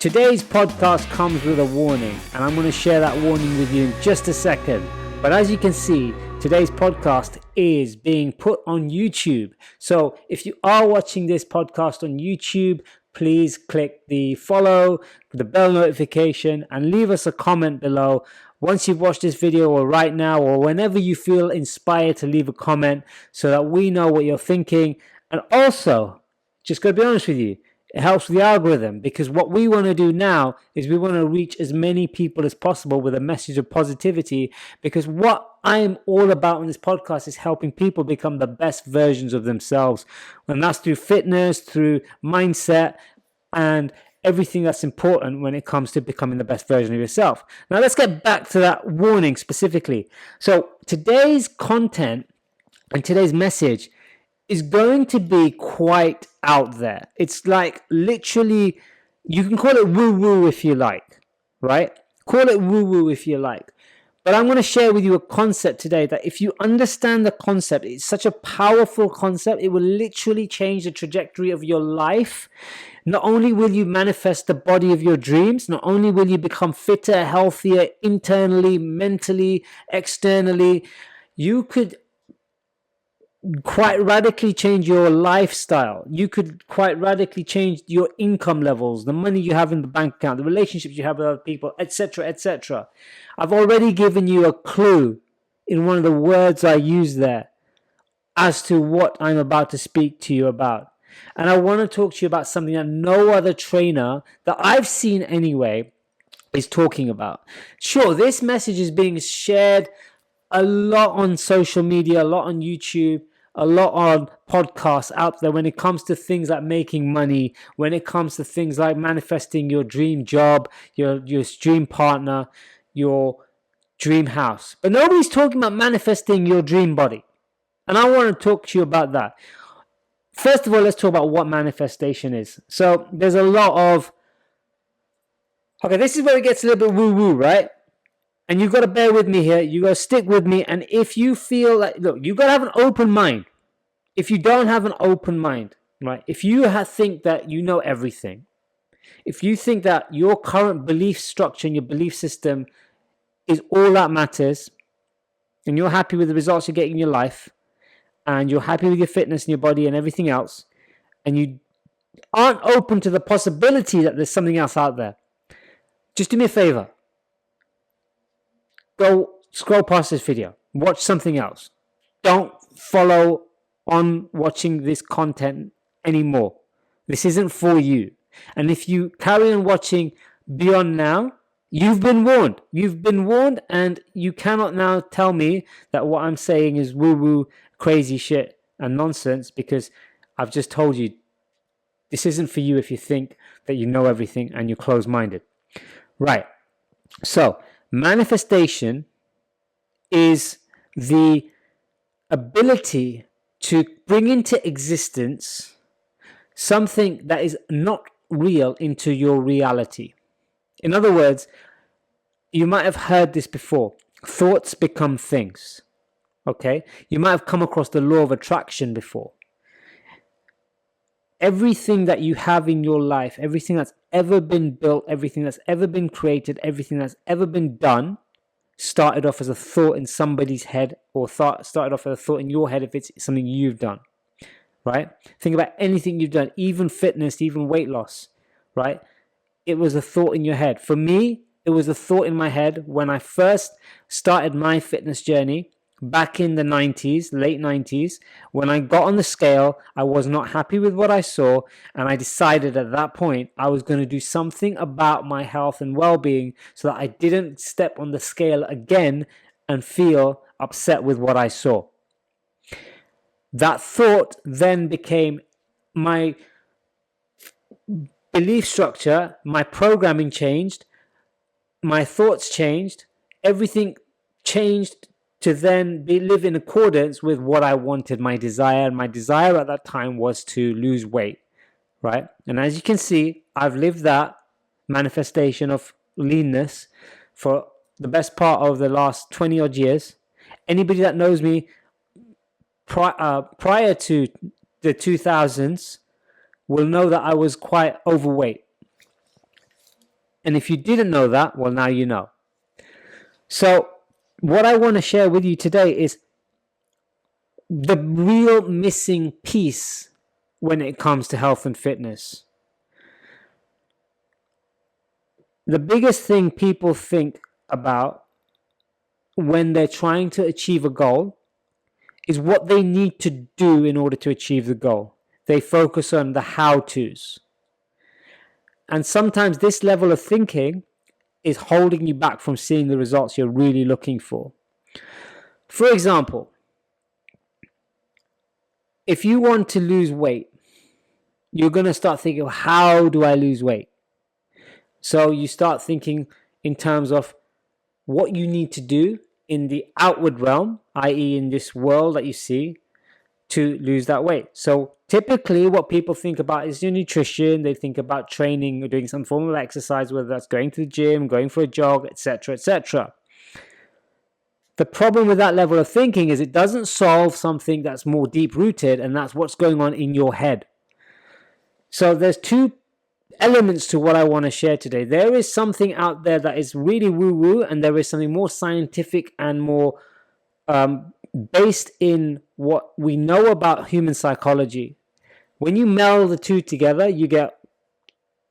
Today's podcast comes with a warning, and I'm going to share that warning with you in just a second. But as you can see, today's podcast is being put on YouTube. So if you are watching this podcast on YouTube, please click the follow, the bell notification, and leave us a comment below. Once you've watched this video, or right now, or whenever you feel inspired to leave a comment so that we know what you're thinking. And also, just going to be honest with you, it helps with the algorithm, because what we want to do now is we want to reach as many people as possible with a message of positivity, because what I'm all about in this podcast is helping people become the best versions of themselves. And that's through fitness, through mindset, and everything that's important when it comes to becoming the best version of yourself. Now let's get back to that warning specifically. So today's content and today's message is going to be quite out there. It's like literally, you can call it woo-woo if you like, right? Call it woo-woo if you like. But I'm going to share with you a concept today that if you understand the concept, it's such a powerful concept. It will literally change the trajectory of your life. Not only will you manifest the body of your dreams, not only will you become fitter, healthier, internally, mentally, externally, you could quite radically change your lifestyle. You could quite radically change your income levels, the money you have in the bank account, the relationships you have with other people, etc., etc. I've already given you a clue in one of the words I use there as to what I'm about to speak to you about. And I want to talk to you about something that no other trainer that I've seen anyway is talking about. Sure, this message is being shared a lot on social media, a lot on YouTube, a lot on podcasts out there when it comes to things like making money, when it comes to things like manifesting your dream job, your dream partner, your dream house. But nobody's talking about manifesting your dream body. And I want to talk to you about that. First of all, let's talk about what manifestation is. So there's a lot of, okay, this is where it gets a little bit woo-woo, right? And you've got to bear with me here. You've got to stick with me. And if you feel like, look, you've got to have an open mind. If you don't have an open mind, right? If you think that you know everything, if you think that your current belief structure and your belief system is all that matters, and you're happy with the results you're getting in your life, and you're happy with your fitness and your body and everything else, and you aren't open to the possibility that there's something else out there, just do me a favor. Go scroll past this video. Watch something else. Don't follow on watching this content anymore. This isn't for you. And if you carry on watching beyond now, you've been warned. You've been warned, and you cannot now tell me that what I'm saying is woo-woo, crazy shit and nonsense, because I've just told you this isn't for you if you think that you know everything and you're closed-minded. Right. So, manifestation is the ability to bring into existence something that is not real into your reality. In other words, you might have heard this before. Thoughts become things. Okay? You might have come across the law of attraction before. Everything that you have in your life, everything that's ever been built, everything that's ever been created, everything that's ever been done, started off as a thought in somebody's head, or started off as a thought in your head if it's something you've done, right? Think about anything you've done, even fitness, even weight loss, right? It was a thought in your head. For me, it was a thought in my head when I first started my fitness journey back in the 90s, late 90s. When I got on the scale, I was not happy with what I saw, and I decided at that point I was going to do something about my health and well-being so that I didn't step on the scale again and feel upset with what I saw. That thought then became my belief structure, my programming changed, my thoughts changed, everything changed to then live in accordance with what I wanted, my desire. And my desire at that time was to lose weight, right? And as you can see, I've lived that manifestation of leanness for the best part of the last 20 odd years. Anybody that knows me prior to the 2000s will know that I was quite overweight. And if you didn't know that, well, now you know. So what I want to share with you today is the real missing piece when it comes to health and fitness. The biggest thing people think about when they're trying to achieve a goal is what they need to do in order to achieve the goal. They focus on the how-tos. And sometimes this level of thinking is holding you back from seeing the results you're really looking for. For example, if you want to lose weight, you're going to start thinking, how do I lose weight? So you start thinking in terms of what you need to do in the outward realm, i.e. in this world that you see, to lose that weight. So typically what people think about is your nutrition. They think about training or doing some form of exercise, whether that's going to the gym, going for a jog, etc., etc. The problem with that level of thinking is it doesn't solve something that's more deep-rooted, and that's what's going on in your head. So there's two elements to what I want to share today. There is something out there that is really woo-woo, and there is something more scientific and more based in what we know about human psychology. When you meld the two together, you get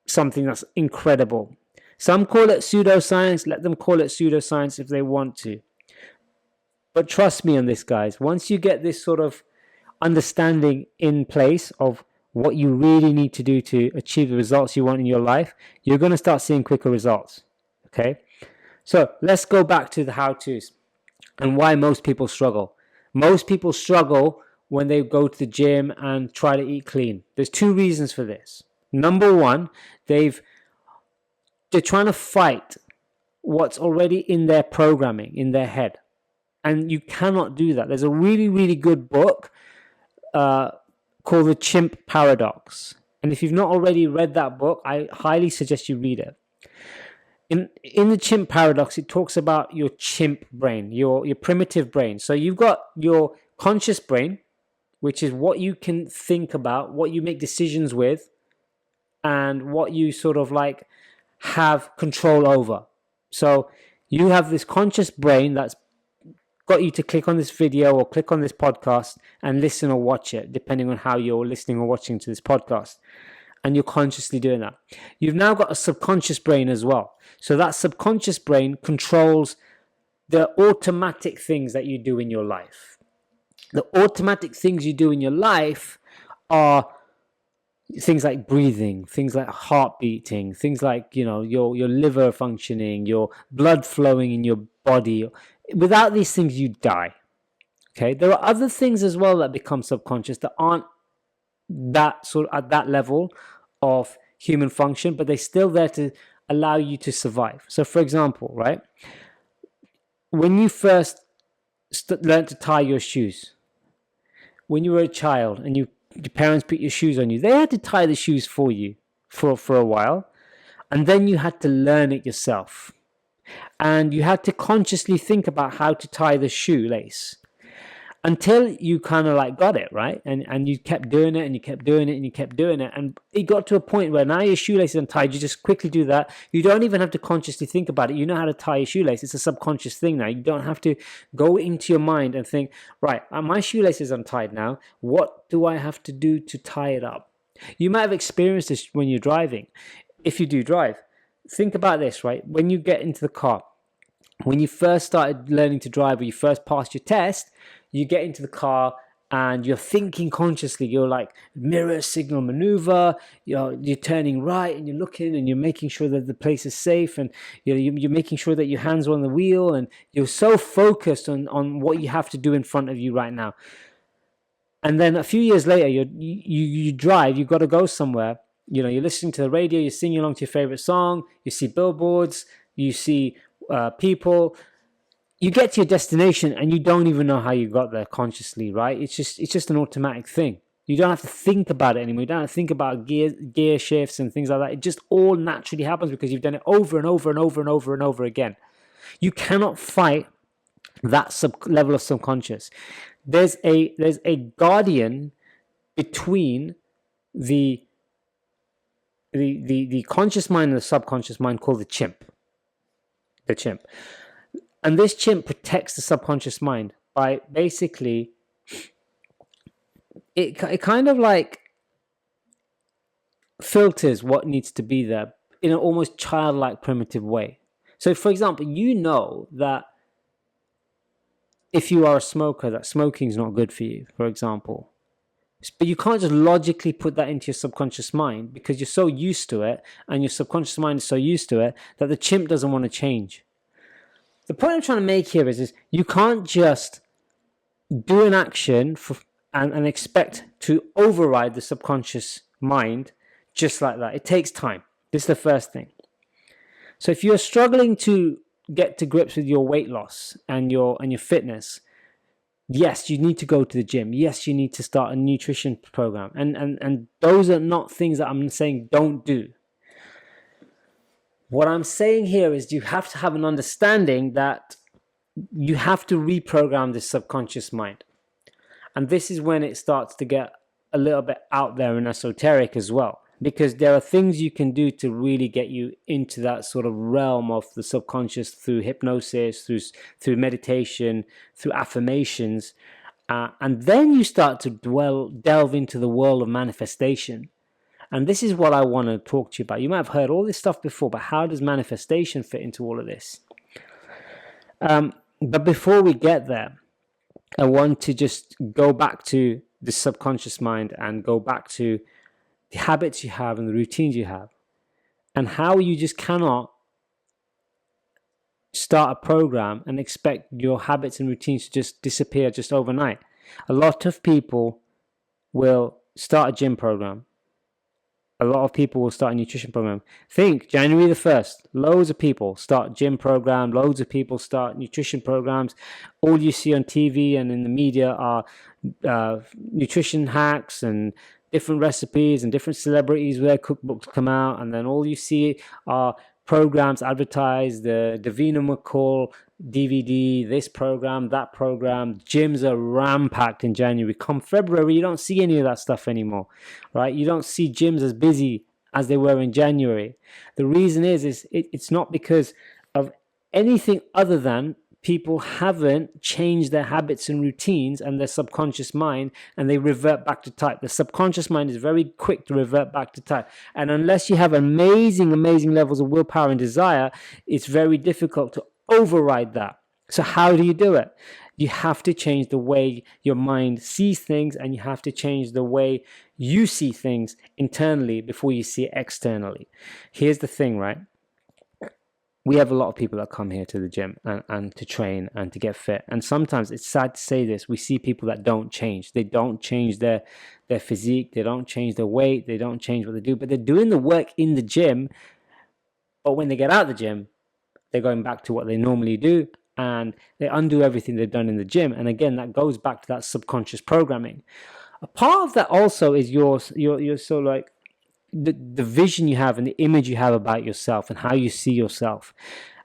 something that's incredible. Some call it pseudoscience. Let them call it pseudoscience if they want to. But trust me on this, guys. Once you get this sort of understanding in place of what you really need to do to achieve the results you want in your life, you're going to start seeing quicker results. Okay? So let's go back to the how-tos and why most people struggle. Most people struggle when they go to the gym and try to eat clean. There's two reasons for this. Number one, they're trying to fight what's already in their programming, in their head. And you cannot do that. There's a really, really good book called The Chimp Paradox. And if you've not already read that book, I highly suggest you read it. In the Chimp Paradox, it talks about your chimp brain, your primitive brain. So you've got your conscious brain, which is what you can think about, what you make decisions with, and what you sort of like have control over. So you have this conscious brain that's got you to click on this video or click on this podcast and listen or watch it, depending on how you're listening or watching to this podcast. And you're consciously doing that. You've now got a subconscious brain as well. So that subconscious brain controls the automatic things that you do in your life. The automatic things you do in your life are things like breathing, things like heart beating, things like, your liver functioning, your blood flowing in your body. Without these things, you die. Okay. There are other things as well that become subconscious that aren't that sort of at that level of human function, but they're still there to allow you to survive. So, for example, right, when you first learned to tie your shoes, when you were a child and your parents put your shoes on you, they had to tie the shoes for you for a while, and then you had to learn it yourself. And you had to consciously think about how to tie the shoelace until you kind of like got it, right? And you kept doing it and you kept doing it and you kept doing it. And it got to a point where now your shoelace is untied. You just quickly do that. You don't even have to consciously think about it. You know how to tie your shoelace. It's a subconscious thing now. You don't have to go into your mind and think, right, my shoelace is untied now. What do I have to do to tie it up? You might have experienced this when you're driving. If you do drive, think about this, right? When you get into the car, when you first started learning to drive or you first passed your test, you get into the car and you're thinking consciously. You're like mirror signal maneuver. You're turning right and you're looking and you're making sure that the place is safe, and you're making sure that your hands are on the wheel, and you're so focused on what you have to do in front of you right now. And then a few years later, you drive. You've got to go somewhere. You're listening to the radio. You're singing along to your favorite song. You see billboards. You see people. You get to your destination and you don't even know how you got there consciously, right? It's just an automatic thing. You don't have to think about it anymore. You don't have to think about gear shifts and things like that. It just all naturally happens because you've done it over and over and over and over and over again. You cannot fight that level of subconscious. There's a guardian between the the conscious mind and the subconscious mind called the chimp. The chimp. And this chimp protects the subconscious mind by basically, it kind of like filters what needs to be there in an almost childlike, primitive way. So, for example, you know that if you are a smoker, that smoking is not good for you, for example. But you can't just logically put that into your subconscious mind because you're so used to it, and your subconscious mind is so used to it that the chimp doesn't want to change. The point I'm trying to make here is you can't just do an action and expect to override the subconscious mind just like that. It takes time. This is the first thing. So if you're struggling to get to grips with your weight loss and your fitness, yes, you need to go to the gym. Yes, you need to start a nutrition program. And those are not things that I'm saying don't do. What I'm saying here is you have to have an understanding that you have to reprogram the subconscious mind. And this is when it starts to get a little bit out there and esoteric as well. Because there are things you can do to really get you into that sort of realm of the subconscious through hypnosis, through meditation, through affirmations. And then you start to delve into the world of manifestation. And this is what I want to talk to you about. You might have heard all this stuff before, but how does manifestation fit into all of this? But before we get there, I want to just go back to the subconscious mind and go back to the habits you have and the routines you have, and how you just cannot start a program and expect your habits and routines to just disappear just overnight. A lot of people will start a gym program. A lot of people will start a nutrition program. Think January the 1st, loads of people start gym program, loads of people start nutrition programs. All you see on TV and in the media are nutrition hacks and different recipes, and different celebrities with their cookbooks come out, and then all you see are programs advertised, the Davina McCall DVD, this program, that program. Gyms are ram-packed in January. Come February, you don't see any of that stuff anymore, right? You don't see gyms as busy as they were in January. The reason is it's not because of anything other than people haven't changed their habits and routines and their subconscious mind, and they revert back to type. The subconscious mind is very quick to revert back to type. And unless you have amazing levels of willpower and desire, it's very difficult to override that. So how do you do it? You have to change the way your mind sees things, and you have to change the way you see things internally before you see it externally. Here's the thing, right? We have a lot of people that come here to the gym and to train and to get fit. And sometimes it's sad to say this, we see people that don't change. They don't change their physique. They don't change their weight. They don't change what they do. But they're doing the work in the gym. But when they get out of the gym, they're going back to what they normally do. And they undo everything they've done in the gym. And again, that goes back to that subconscious programming. A part of that also is your sort of like, the vision you have and the image you have about yourself and how you see yourself.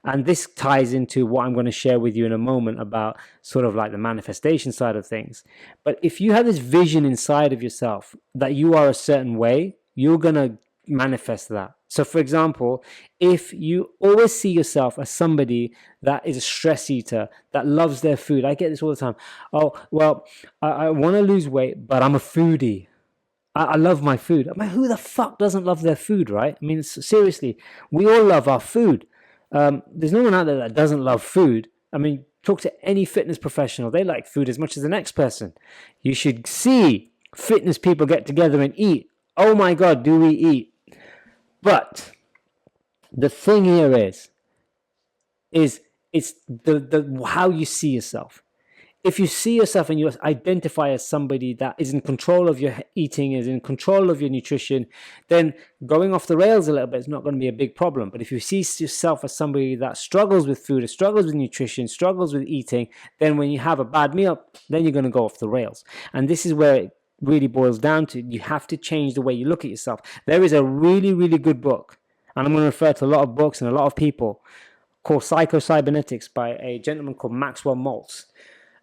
And this ties into what I'm going to share with you in a moment about sort of like the manifestation side of things. But if you have this vision inside of yourself that you are a certain way, you're going to manifest that. So for example, if you always see yourself as somebody that is a stress eater, that loves their food. I get this all the time. Oh, well, I want to lose weight, but I'm a foodie. I love my food. I mean, who the fuck doesn't love their food, right? I mean, seriously, we all love our food. There's no one out there that doesn't love food. I mean, talk to any fitness professional. They like food as much as the next person. You should see fitness people get together and eat. Oh my God, do we eat? But the thing here is it's the how you see yourself. If you see yourself and you identify as somebody that is in control of your eating, is in control of your nutrition, then going off the rails a little bit is not going to be a big problem. But if you see yourself as somebody that struggles with food, or struggles with nutrition, struggles with eating, then when you have a bad meal, then you're going to go off the rails. And this is where it really boils down to. You have to change the way you look at yourself. There is a really, really good book, and I'm going to refer to a lot of books and a lot of people, called Psycho-Cybernetics by a gentleman called Maxwell Maltz.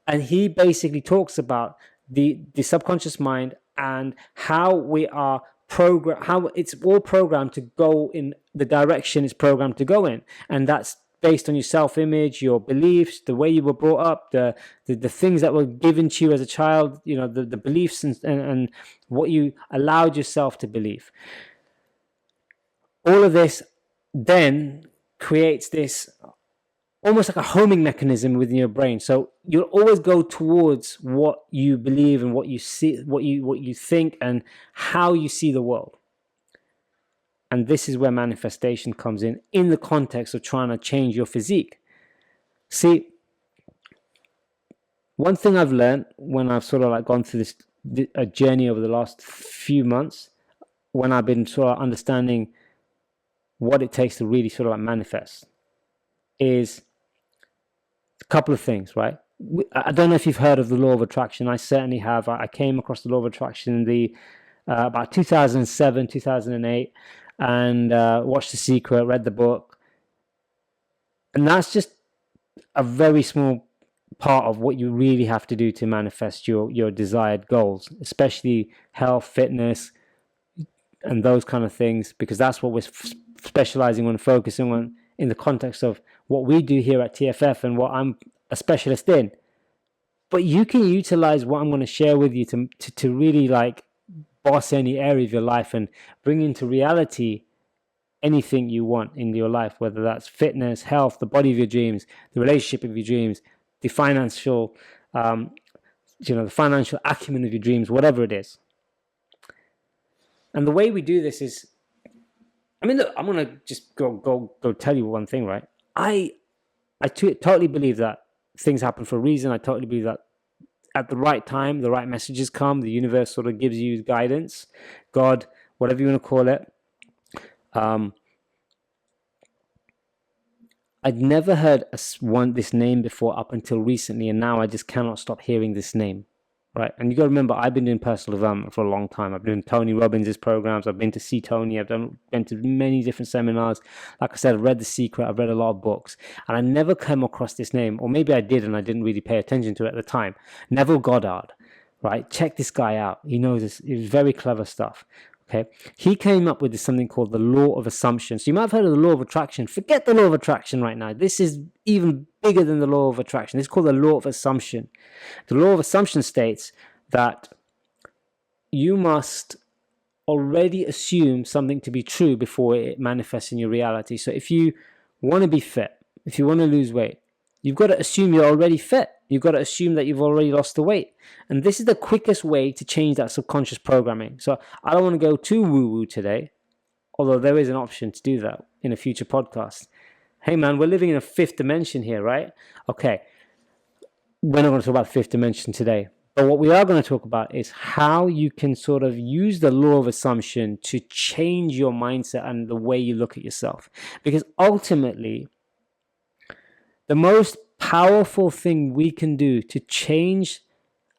And he basically talks about the subconscious mind and how we are how it's all programmed to go in the direction it's programmed to go in, and that's based on your self-image, your beliefs, the way you were brought up, the things that were given to you as a child, the beliefs and what you allowed yourself to believe. All of this then creates this almost like a homing mechanism within your brain. So you'll always go towards what you believe and what you see, what you think, and how you see the world. And this is where manifestation comes in the context of trying to change your physique. See, one thing I've learned when I've sort of like gone through a journey over the last few months, when I've been sort of understanding what it takes to really sort of like manifest, is a couple of things, right? I don't know if you've heard of the law of attraction. I certainly have. I came across the law of attraction in the about 2007, 2008, and watched The Secret, read the book. And that's just a very small part of what you really have to do to manifest your desired goals, especially health, fitness, and those kind of things, because that's what we're specializing on, focusing on in the context of what we do here at TFF and what I'm a specialist in. But you can utilize what I'm going to share with you to really like boss any area of your life and bring into reality anything you want in your life, whether that's fitness, health, the body of your dreams, the relationship of your dreams, the financial, the financial acumen of your dreams, whatever it is. And the way we do this is, look, I'm gonna just go tell you one thing, right? I totally believe that things happen for a reason. I totally believe that at the right time, the right messages come. The universe sort of gives you guidance, God, whatever you want to call it. I'd never heard this name before up until recently, and now I just cannot stop hearing this name, right? And you got to remember, I've been doing personal development for a long time. I've been doing Tony Robbins' programs. I've been to see Tony. I've been to many different seminars. Like I said, I've read The Secret. I've read a lot of books, and I never came across this name, or maybe I did, and I didn't really pay attention to it at the time. Neville Goddard, right? Check this guy out. He knows this. It's very clever stuff. Okay, he came up with something called the law of assumption. So you might have heard of the law of attraction. Forget the law of attraction right now. This is even bigger than the law of attraction. It's called the law of assumption. The law of assumption states that you must already assume something to be true before it manifests in your reality. So if you want to be fit, if you want to lose weight, you've got to assume you're already fit. You've got to assume that you've already lost the weight. And this is the quickest way to change that subconscious programming. So I don't want to go too woo-woo today, although there is an option to do that in a future podcast. Hey man, we're living in a fifth dimension here, right? Okay, we're not going to talk about the fifth dimension today. But what we are going to talk about is how you can sort of use the law of assumption to change your mindset and the way you look at yourself. Because ultimately, the most powerful thing we can do to change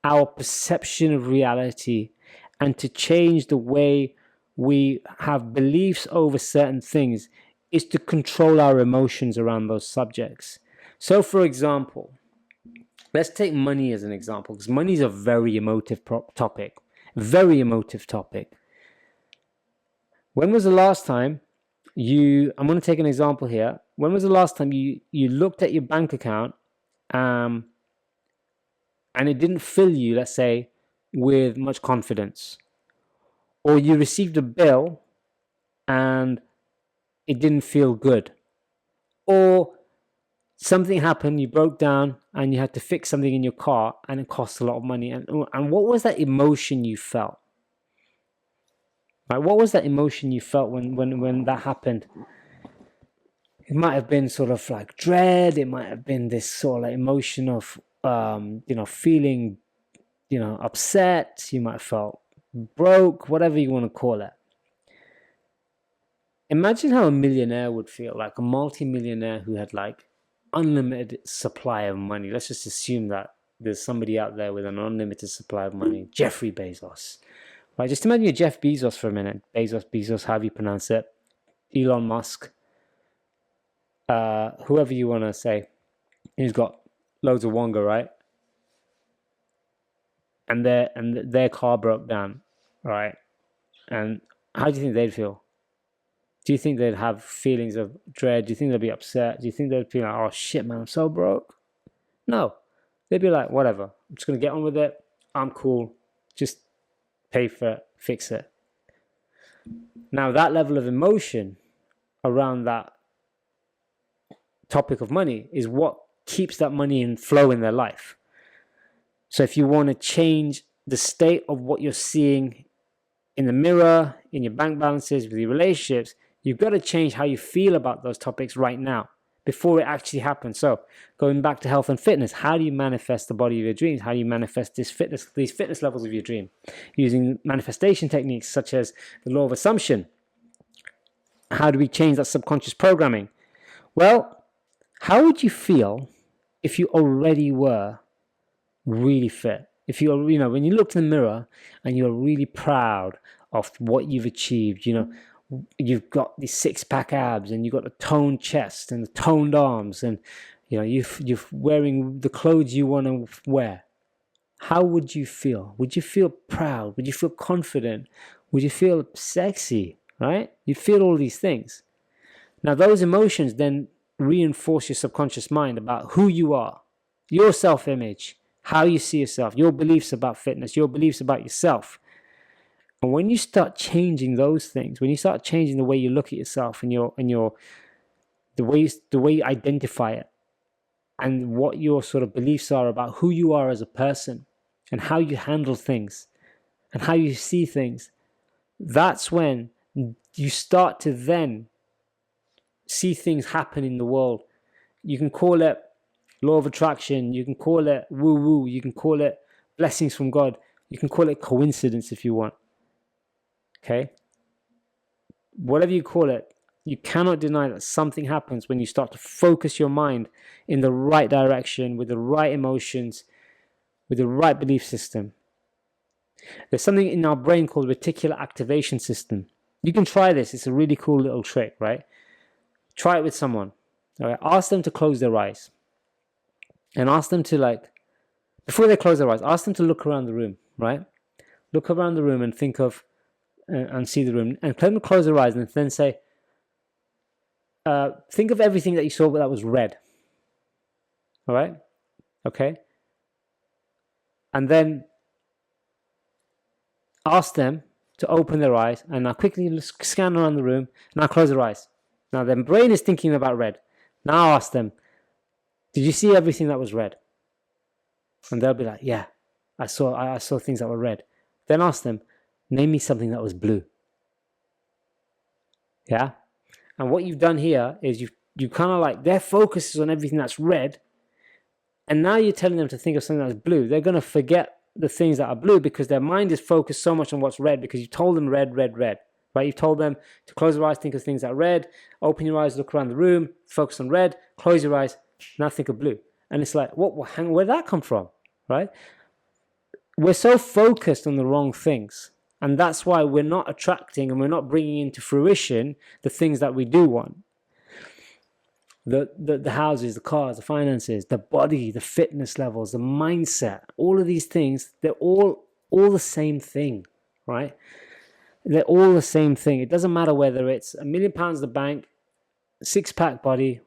our perception of reality and to change the way we have beliefs over certain things is to control our emotions around those subjects. So, for example, let's take money as an example, because money is a very emotive topic. Very emotive topic. When was the last time I'm going to take an example here. When was the last time you looked at your bank account and it didn't fill you, let's say, with much confidence? Or you received a bill and it didn't feel good? Or something happened, you broke down and you had to fix something in your car and it cost a lot of money. And what was that emotion you felt? Right? What was that emotion you felt when that happened? It might have been sort of like dread. It might have been this sort of like emotion of, feeling, upset. You might have felt broke, whatever you want to call it. Imagine how a millionaire would feel, like a multi-millionaire who had like unlimited supply of money. Let's just assume that there's somebody out there with an unlimited supply of money. Jeffrey Bezos. Right, just imagine you're Jeff Bezos for a minute. Bezos, however you pronounce it. Elon Musk. Whoever you want to say. He's got loads of wonga, right? And their car broke down, right? And how do you think they'd feel? Do you think they'd have feelings of dread? Do you think they'd be upset? Do you think they'd be like, oh shit, man, I'm so broke? No. They'd be like, whatever. I'm just going to get on with it. I'm cool. Just pay for it. Fix it. Now, that level of emotion around that topic of money is what keeps that money in flow in their life. So if you want to change the state of what you're seeing in the mirror, in your bank balances, with your relationships, you've got to change how you feel about those topics right now before it actually happens. So going back to health and fitness, how do you manifest the body of your dreams? How do you manifest these fitness levels of your dream? Using manifestation techniques such as the law of assumption. How do we change that subconscious programming? Well, how would you feel if you already were really fit? If you're, when you look in the mirror and you're really proud of what you've achieved, you've got these six-pack abs and you've got a toned chest and the toned arms, and you're wearing the clothes you want to wear. How would you feel? Would you feel proud? Would you feel confident? Would you feel sexy? Right? You feel all these things. Now, those emotions then reinforce your subconscious mind about who you are, your self-image, how you see yourself, your beliefs about fitness, your beliefs about yourself. And when you start changing those things, when you start changing the way you look at yourself and the way you identify it, and what your sort of beliefs are about who you are as a person, and how you handle things, and how you see things, that's when you start to then see things happen in the world. You can call it law of attraction, you can call it woo-woo, you can call it blessings from God, you can call it coincidence if you want. Okay? Whatever you call it, you cannot deny that something happens when you start to focus your mind in the right direction, with the right emotions, with the right belief system. There's something in our brain called reticular activation system. You can try this. It's a really cool little trick, right? Try it with someone. All right? Ask them to close their eyes. And ask them to, before they close their eyes, ask them to look around the room, right? Look around the room and think of, and see the room. And let them close their eyes and then say, think of everything that you saw that was red. All right? Okay? And then ask them to open their eyes and now quickly scan around the room. Now close their eyes. Now their brain is thinking about red. Now ask them, did you see everything that was red? And they'll be like, yeah, I saw things that were red. Then ask them, name me something that was blue. Yeah? And what you've done here is you kind of their focus is on everything that's red. And now you're telling them to think of something that's blue. They're going to forget the things that are blue because their mind is focused so much on what's red because you told them red, red, red. Right? You've told them to close their eyes, think of things that are red, open your eyes, look around the room, focus on red, close your eyes, now think of blue. And it's like, where did that come from? Right? We're so focused on the wrong things. And that's why we're not attracting and we're not bringing into fruition the things that we do want. The houses, the cars, the finances, the body, the fitness levels, the mindset, all of these things, they're all the same thing, right? They're all the same thing. It doesn't matter whether it's £1 million in the bank, six-pack body,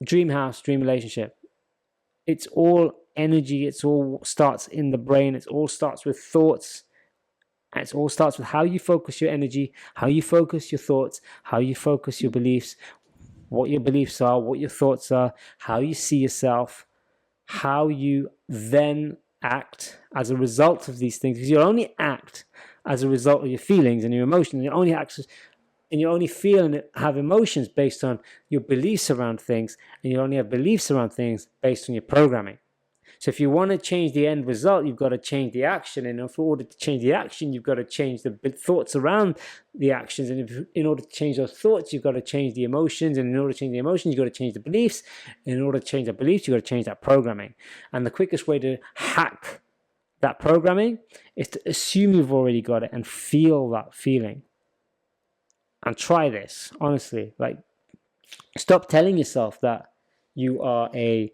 dream house, dream relationship. It's all energy. It all starts in the brain. It all starts with thoughts. And it all starts with how you focus your energy, how you focus your thoughts, how you focus your beliefs, what your beliefs are, what your thoughts are, how you see yourself, how you then act as a result of these things. Because you'll only act as a result of your feelings and your emotions. You only act and you only feel and have emotions based on your beliefs around things, and you only have beliefs around things based on your programming. So if you want to change the end result, you've got to change the action. And in order to change the action, you've got to change the thoughts around the actions. And in order to change those thoughts, you've got to change the emotions. And in order to change the emotions, you've got to change the beliefs. And in order to change the beliefs, you've got to change that programming. And the quickest way to hack that programming is to assume you've already got it and feel that feeling. And try this, honestly. Stop telling yourself that you are a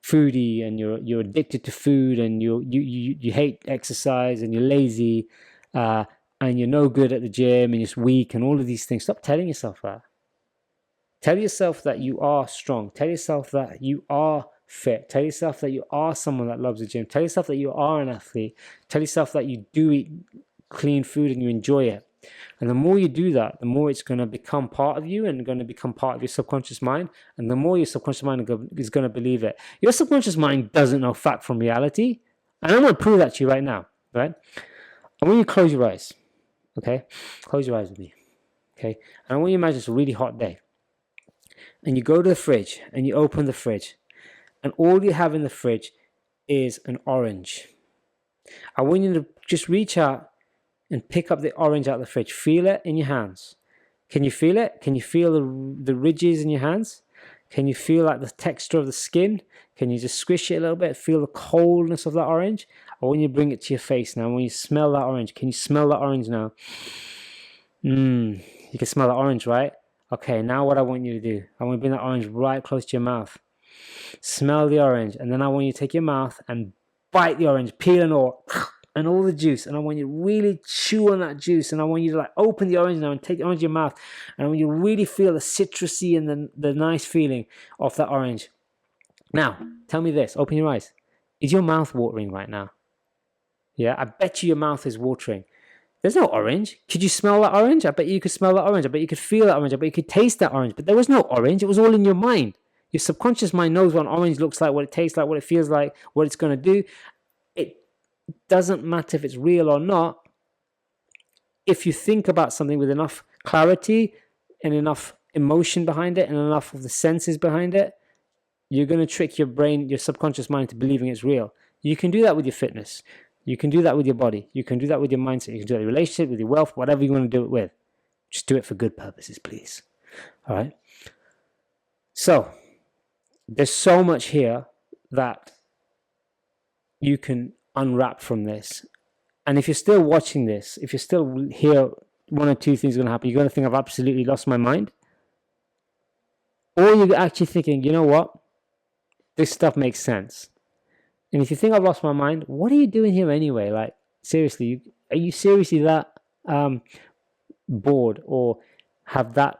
foodie and you're addicted to food and you hate exercise and you're lazy. and you're no good at the gym and you're just weak and all of these things. Stop telling yourself that. Tell yourself that you are strong. Tell yourself that you are fit. Tell yourself that you are someone that loves the gym. Tell yourself that you are an athlete. Tell yourself that you do eat clean food and you enjoy it. And the more you do that, the more it's going to become part of you and going to become part of your subconscious mind. And the more your subconscious mind is going to believe it. Your subconscious mind doesn't know fact from reality. And I'm going to prove that to you right now, right? I want you to close your eyes, okay? Close your eyes with me, okay? And I want you to imagine it's a really hot day. And you go to the fridge and you open the fridge. And all you have in the fridge is an orange. I want you to just reach out and pick up the orange out of the fridge. Feel it in your hands. Can you feel it? Can you feel the ridges in your hands? Can you feel like the texture of the skin? Can you just squish it a little bit? Feel the coldness of that orange? I want you to bring it to your face now. When you smell that orange, can you smell that orange now? You can smell that orange, right? Okay, now what I want you to do, I want you to bring that orange right close to your mouth. Smell the orange, and then I want you to take your mouth and bite the orange, peel and all the juice, and I want you to really chew on that juice, and I want you to like open the orange now and take the orange in your mouth, and I want you to really feel the citrusy and the nice feeling of that orange. Now, tell me this, open your eyes. Is your mouth watering right now? Yeah, I bet you your mouth is watering. There's no orange. Could you smell that orange? I bet you could smell that orange. I bet you could feel that orange. I bet you could taste that orange. But there was no orange. It was all in your mind. Your subconscious mind knows what an orange looks like, what it tastes like, what it feels like, what it's going to do. It doesn't matter if it's real or not. If you think about something with enough clarity and enough emotion behind it and enough of the senses behind it, you're going to trick your brain, your subconscious mind, into believing it's real. You can do that with your fitness. You can do that with your body. You can do that with your mindset. You can do that with your relationship, with your wealth, whatever you want to do it with. Just do it for good purposes, please. All right? So, there's so much here that you can unwrap from this. And if you're still watching this, if you're still here, one or two things are going to happen. You're going to think I've absolutely lost my mind. Or you're actually thinking, you know what? This stuff makes sense. And if you think I've lost my mind, what are you doing here anyway? Like, seriously, are you seriously that bored or have that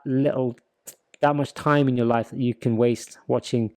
much time in your life that you can waste watching